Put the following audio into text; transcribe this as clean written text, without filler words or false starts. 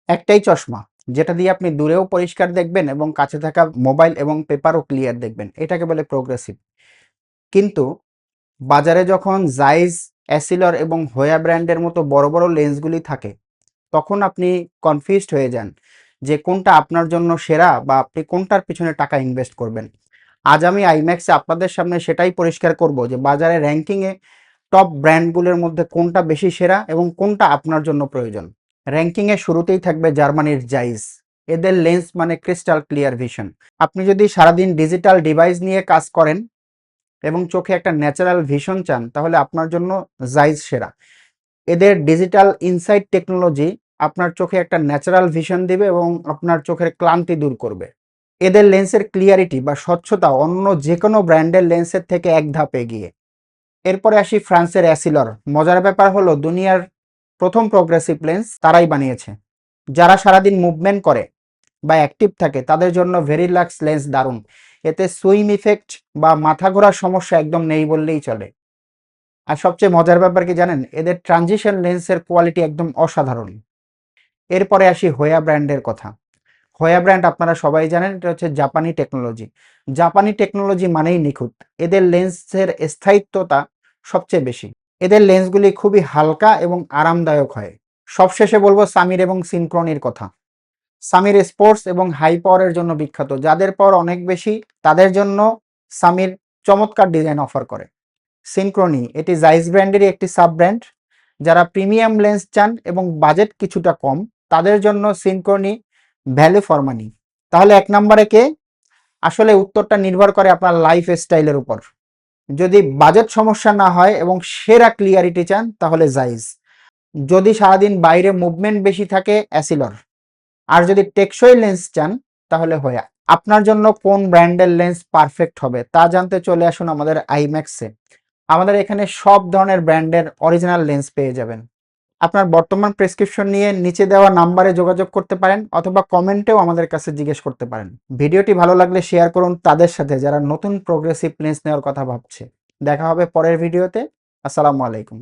একটাই চশমা, যেটা দিয়ে আপনি দূরেও পরিষ্কার দেখবেন এবং কাছে থাকা মোবাইল এবং পেপারও ক্লিয়ার দেখবেন। এটাকে বলে প্রোগ্রেসিভ। কিন্তু বাজারে যখন জাইজ, অ্যাসিলর এবং হোয়া ব্র্যান্ডের মতো বড় বড় লেন্সগুলি থাকে, তখন আপনি কনফিউজড হয়ে যান যে কোনটা আপনার জন্য সেরা বা আপনি কোনটার পিছনে টাকা ইনভেস্ট করবেন। আজ আমি আইম্যাক্সে আপনাদের সামনে সেটাই পরিষ্কার করব যে বাজারে র্যাঙ্কিংয়ে টপ ব্র্যান্ডগুলোর মধ্যে কোনটা বেশি সেরা এবং কোনটা আপনার জন্য প্রয়োজন। র্যাঙ্কিংয়ে শুরুতেই থাকবে জার্মানির জাইস। এদের লেন্স মানে ক্রিস্টাল ক্লিয়ার ভিশন। আপনি যদি সারাদিন ডিজিটাল ডিভাইস নিয়ে কাজ করেন এবং চোখে একটা ন্যাচারাল ভিশন চান, তাহলে আপনার জন্য জাইস সেরা। এদের ডিজিটাল ইনসাইট টেকনোলজি আপনার চোখে একটা ন্যাচারাল ভিশন দিবে এবং আপনার চোখের ক্লান্তি দূর করবে। এদের লেন্সের ক্লিয়ারিটি বা স্বচ্ছতা অন্য যে কোনো ব্র্যান্ডের লেন্সের থেকে এক ধাপ এগিয়ে। এরপরে আসি ফ্রান্সের অ্যাসিলর। মজার ব্যাপার হলো দুনিয়ার প্রথম প্রোগ্রেসিভ লেন্স তারাই বানিয়েছে। যারা সারাদিন মুভমেন্ট করে বা অ্যাক্টিভ থাকে তাদের জন্য ভেরিলাক্স লেন্স দারুণ। এতে সুইম ইফেক্ট বা মাথা ঘোরার সমস্যা একদম নেই বললেই চলে। আর সবচেয়ে মজার ব্যাপার কি জানেন, এদের ট্রানজিশন লেন্সের কোয়ালিটি একদম অসাধারণ। এরপরে আসি হোয়া ব্র্যান্ডের কথা। হোয়া ব্র্যান্ড আপনারা সবাই জানেন, এটা হচ্ছে জাপানি টেকনোলজি। জাপানি টেকনোলজি মানেই নিখুঁত। এদের লেন্সের স্থায়িত্বতা সবচেয়ে বেশি। এদের লেন্সগুলি খুবই হালকা এবং আরামদায়ক হয়। সবশেষে বলবো সামির এবং সিনক্রনির কথা। সামির স্পোর্টস এবং হাই পাওয়ারের জন্য বিখ্যাত। যাদের পাওয়ার অনেক বেশি তাদের জন্য সামির চমৎকার ডিজাইন অফার করে। সিনক্রনি এটি জাইস ব্র্যান্ডেরই একটি সাব ব্র্যান্ড। যারা প্রিমিয়াম লেন্স চান এবং বাজেট কিছুটা কম, তাদের জন্য সিনক্রনি ভ্যালু ফর মানি। তাহলে এক নম্বরে কে? আসলে উত্তরটা নির্ভর করে আপনার লাইফ স্টাইলের উপর। যদি বাজেট সমস্যা না হয় এবং সেরা ক্লিয়ারিটি চান, তাহলে জাইস। যদি সারাদিন বাইরে মুভমেন্ট বেশি থাকে, অ্যাসিলর। আর যদি টেকসই লেন্স চান, তাহলে হোয়া। আপনার জন্য কোন ব্র্যান্ডের লেন্স পারফেক্ট হবে তা জানতে চলে আসুন আমাদের আইম্যাক্সে। আমাদের এখানে সব ধরনের ব্র্যান্ডের অরিজিনাল লেন্স পেয়ে যাবেন। আপনার বর্তমান প্রেসক্রিপশন নিয়ে নিচে দেওয়া নাম্বারে যোগাযোগ করতে পারেন অথবা কমেন্টেও আমাদের কাছে জিজ্ঞেস করতে পারেন। ভিডিওটি ভালো লাগলে শেয়ার করুন তাদের সাথে যারা নতুন প্রোগ্রেসিভ লেন্স নেওয়ার কথা ভাবছে। দেখা হবে পরের ভিডিওতে। আসসালামু আলাইকুম।